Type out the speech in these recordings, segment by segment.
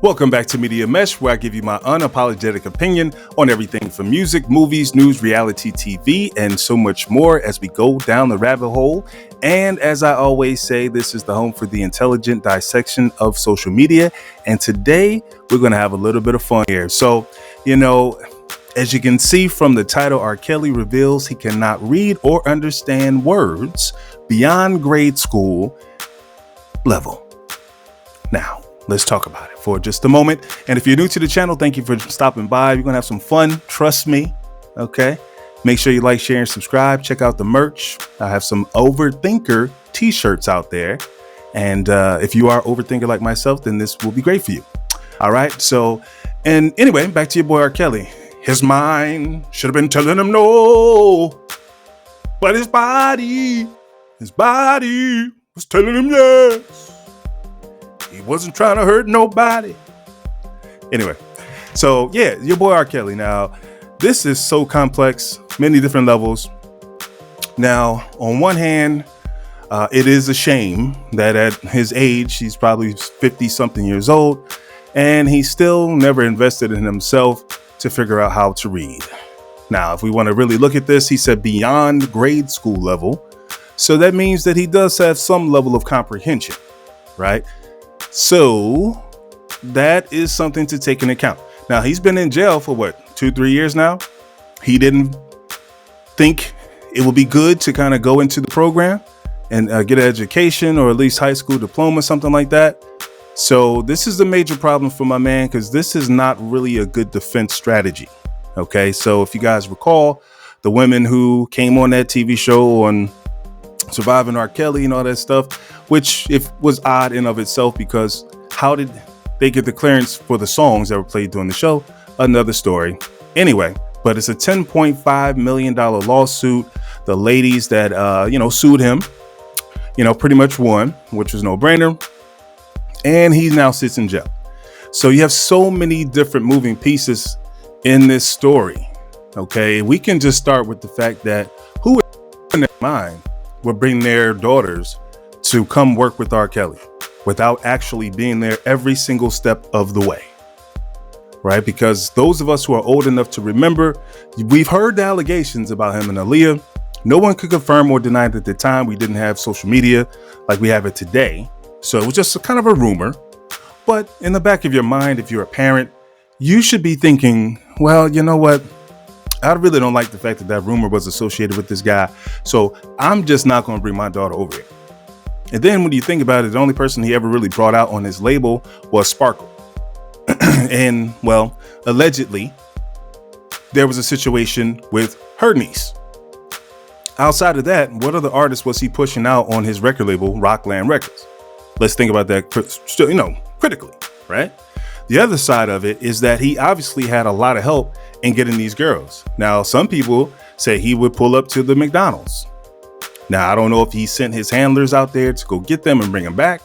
Welcome back to Media Mesh, where I give you my unapologetic opinion on everything from music, movies, news, reality TV, and so much more as we go down the rabbit hole. And as I always say, this is the home for the intelligent dissection of social media. And today we're going to have a little bit of fun here. So, as you can see from the title, R.Kelly reveals he cannot read or understand words beyond grade school level. Now, let's talk about it for just a moment. And if you're new to the channel, thank you for stopping by. We're going to have some fun. Trust me. Okay. Make sure you like, share, and subscribe. Check out the merch. I have some Overthinker t-shirts out there. And if you are overthinker like myself, then this will be great for you. All right. So, and anyway, back to your boy R.Kelly. His mind should have been telling him no, but his body was telling him yes. He wasn't trying to hurt nobody. Anyway, so yeah, your boy R.Kelly. Now, this is so complex, many different levels. Now, on one hand, it is a shame that at his age, he's probably 50 something years old, and he still never invested in himself to figure out how to read. Now, if we want to really look at this, he said beyond grade school level. So that means that he does have some level of comprehension, right? So that is something to take into account. Now, he's been in jail for 2-3 years now. He didn't think it would be good to kind of go into the program and get an education or at least high school diploma, something like that. So this is the major problem for my man, because this is not really a good defense strategy. OK, so if you guys recall, the women who came on that TV show on Surviving R.Kelly and all that stuff, which was odd in of itself, because how did they get the clearance for the songs that were played during the show? Another story. Anyway, but it's a $10.5 million lawsuit. The ladies that, sued him, pretty much won, which was no brainer. And he now sits in jail. So you have so many different moving pieces in this story. OK, we can just start with the fact that who in their mind would bring their daughters to come work with R.Kelly without actually being there every single step of the way. Right. Because those of us who are old enough to remember, we've heard the allegations about him and Aaliyah. No one could confirm or deny that at the time we didn't have social media like we have it today. So it was just kind of a rumor. But in the back of your mind, if you're a parent, you should be thinking, well, you know what? I really don't like the fact that rumor was associated with this guy. So I'm just not going to bring my daughter over here. And then when you think about it, the only person he ever really brought out on his label was Sparkle. And well, allegedly, there was a situation with her niece. Outside of that, what other artists was he pushing out on his record label, Rockland Records? Let's think about that, critically, right? The other side of it is that he obviously had a lot of help in getting these girls. Now, some people say he would pull up to the McDonald's. Now, I don't know if he sent his handlers out there to go get them and bring them back.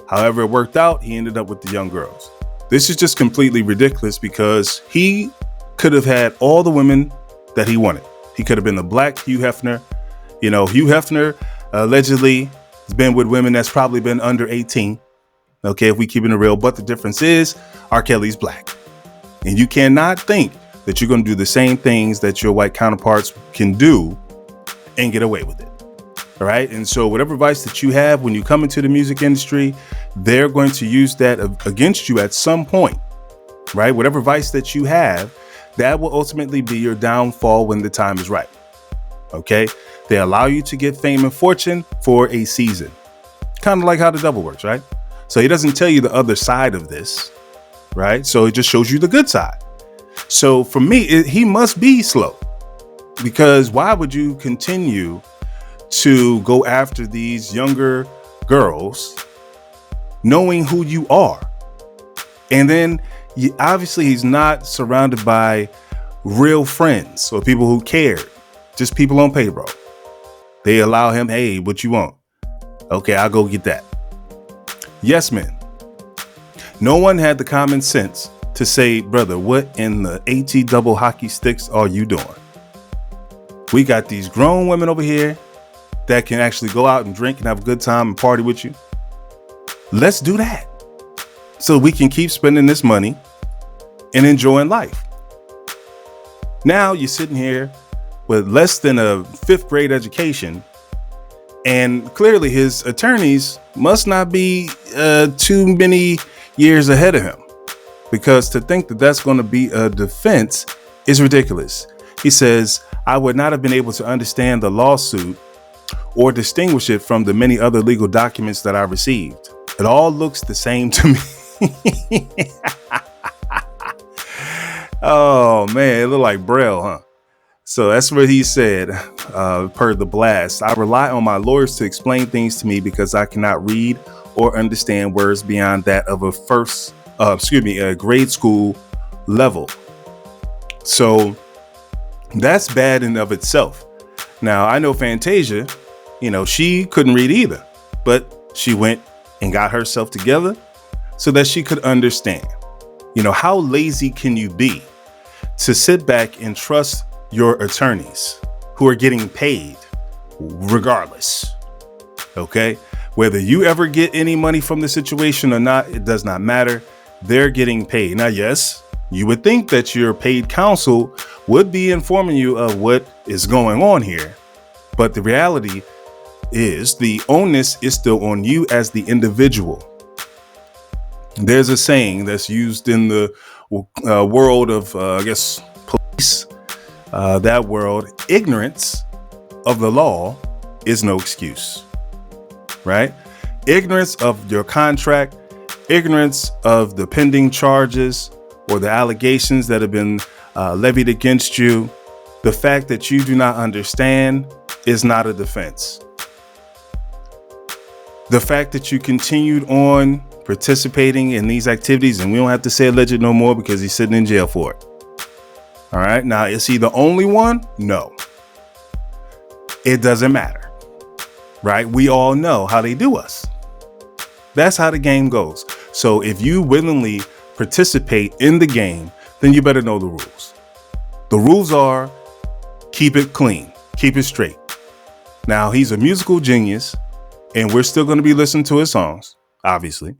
However it worked out, he ended up with the young girls. This is just completely ridiculous, because he could have had all the women that he wanted. He could have been the black Hugh Hefner. Hugh Hefner allegedly has been with women that's probably been under 18. OK, if we keep it real. But the difference is R.Kelly's black. And you cannot think that you're going to do the same things that your white counterparts can do and get away with it. All right. And so whatever advice that you have when you come into the music industry, they're going to use that against you at some point. Right. Whatever advice that you have, that will ultimately be your downfall when the time is right. OK, they allow you to get fame and fortune for a season, kind of like how the devil works. Right. So he doesn't tell you the other side of this. Right. So it just shows you the good side. So for me, he must be slow, because why would you continue to go after these younger girls knowing who you are? And then obviously he's not surrounded by real friends or people who care, just people on payroll. They allow him, hey, what you want? OK, I'll go get that. Yes, man. No one had the common sense to say, brother, what in the AT double hockey sticks are you doing? We got these grown women over here that can actually go out and drink and have a good time and party with you. Let's do that. so we can keep spending this money and enjoying life. Now you're sitting here with less than a 5th grade education, and clearly his attorneys must not be too many years ahead of him, because to think that that's going to be a defense is ridiculous. He says, I would not have been able to understand the lawsuit or distinguish it from the many other legal documents that I received. It all looks the same to me. Oh man, it looked like Braille, huh? So that's what he said, per the blast. I rely on my lawyers to explain things to me because I cannot read or understand words beyond that of a grade school level. So that's bad in of itself. Now, I know Fantasia, she couldn't read either, but she went and got herself together so that she could understand. How lazy can you be to sit back and trust your attorneys who are getting paid regardless? Okay, whether you ever get any money from the situation or not, it does not matter. They're getting paid. Now, yes, you would think that your paid counsel would be informing you of what is going on here. But the reality is the onus is still on you as the individual. There's a saying that's used in the world of, police, that world: ignorance of the law is no excuse, right? Ignorance of your contract, ignorance of the pending charges or the allegations that have been levied against you. The fact that you do not understand is not a defense. The fact that you continued on participating in these activities, and we don't have to say alleged no more because he's sitting in jail for it. All right. Now, is he the only one? No. It doesn't matter. Right? We all know how they do us. That's how the game goes. So if you willingly participate in the game, then you better know the rules. The rules are keep it clean, keep it straight. Now, he's a musical genius, and we're still going to be listening to his songs, obviously.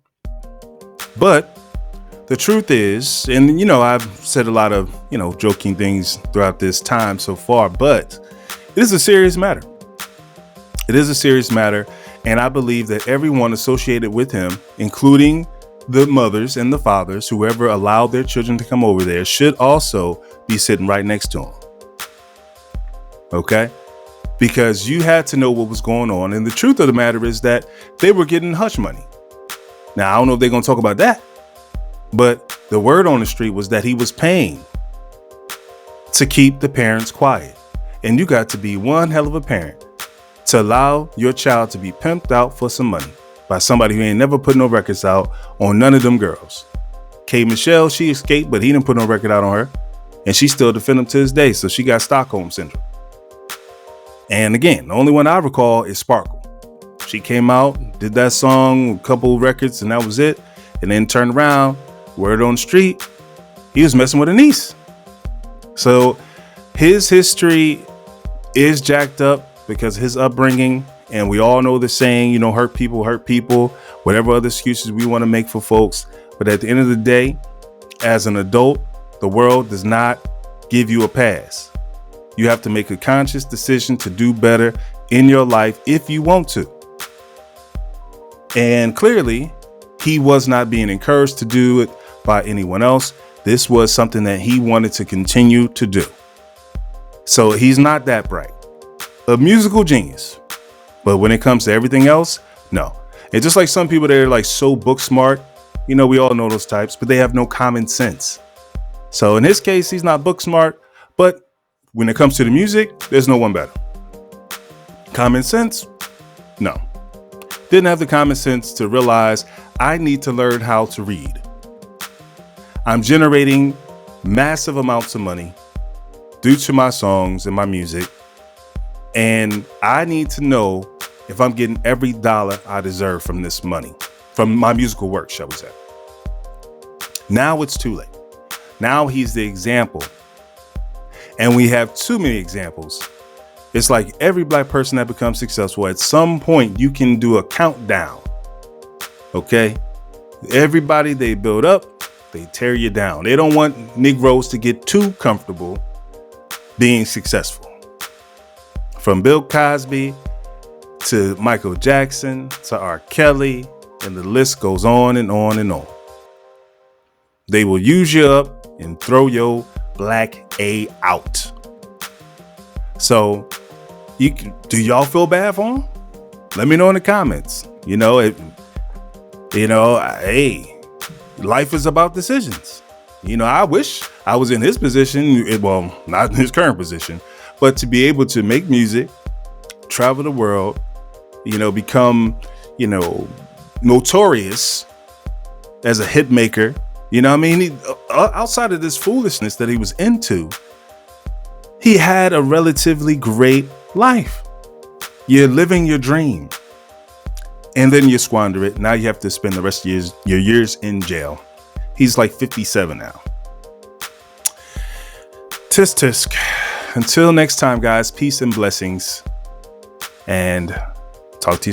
But the truth is, and I've said a lot of, joking things throughout this time so far, but it is a serious matter. It is a serious matter. And I believe that everyone associated with him, including the mothers and the fathers, whoever allowed their children to come over there, should also be sitting right next to him. OK, because you had to know what was going on. And the truth of the matter is that they were getting hush money. Now, I don't know if they're going to talk about that, but the word on the street was that he was paying to keep the parents quiet. And you got to be one hell of a parent to allow your child to be pimped out for some money by somebody who ain't never put no records out on none of them girls. K. Michelle, she escaped, but he didn't put no record out on her. And she still defend him to this day. So she got Stockholm syndrome. And again, the only one I recall is Sparkle. She came out, did that song, a couple records, and that was it. And then turned around, word on the street, he was messing with a niece. So his history is jacked up because of his upbringing. And we all know the saying, hurt people, whatever other excuses we want to make for folks. But at the end of the day, as an adult, the world does not give you a pass. You have to make a conscious decision to do better in your life if you want to. And clearly, he was not being encouraged to do it by anyone else. This was something that he wanted to continue to do. So he's not that bright. A musical genius. But when it comes to everything else, no. And just like some people that are like so book smart, we all know those types, but they have no common sense. So in his case, he's not book smart, but when it comes to the music, there's no one better. Common sense? No. Didn't have the common sense to realize I need to learn how to read. I'm generating massive amounts of money due to my songs and my music. And I need to know if I'm getting every dollar I deserve from this money, from my musical work, shall we say. Now it's too late. Now he's the example. And we have too many examples. It's like every black person that becomes successful, at some point you can do a countdown. Okay. Everybody they build up, they tear you down. They don't want Negroes to get too comfortable being successful. From Bill Cosby to Michael Jackson to R.Kelly, and the list goes on and on and on. They will use you up and throw your black A out. So, do y'all feel bad for him? Let me know in the comments. Hey, life is about decisions. I wish I was in his position. Well, not in his current position, but to be able to make music, travel the world, become, notorious as a hit maker. Outside of this foolishness that he was into, he had a relatively great life. You're living your dream, and then you squander it. Now you have to spend the rest of your years in jail. He's like 57 now. Tisk tisk. Until next time, guys, peace and blessings, and talk to you soon.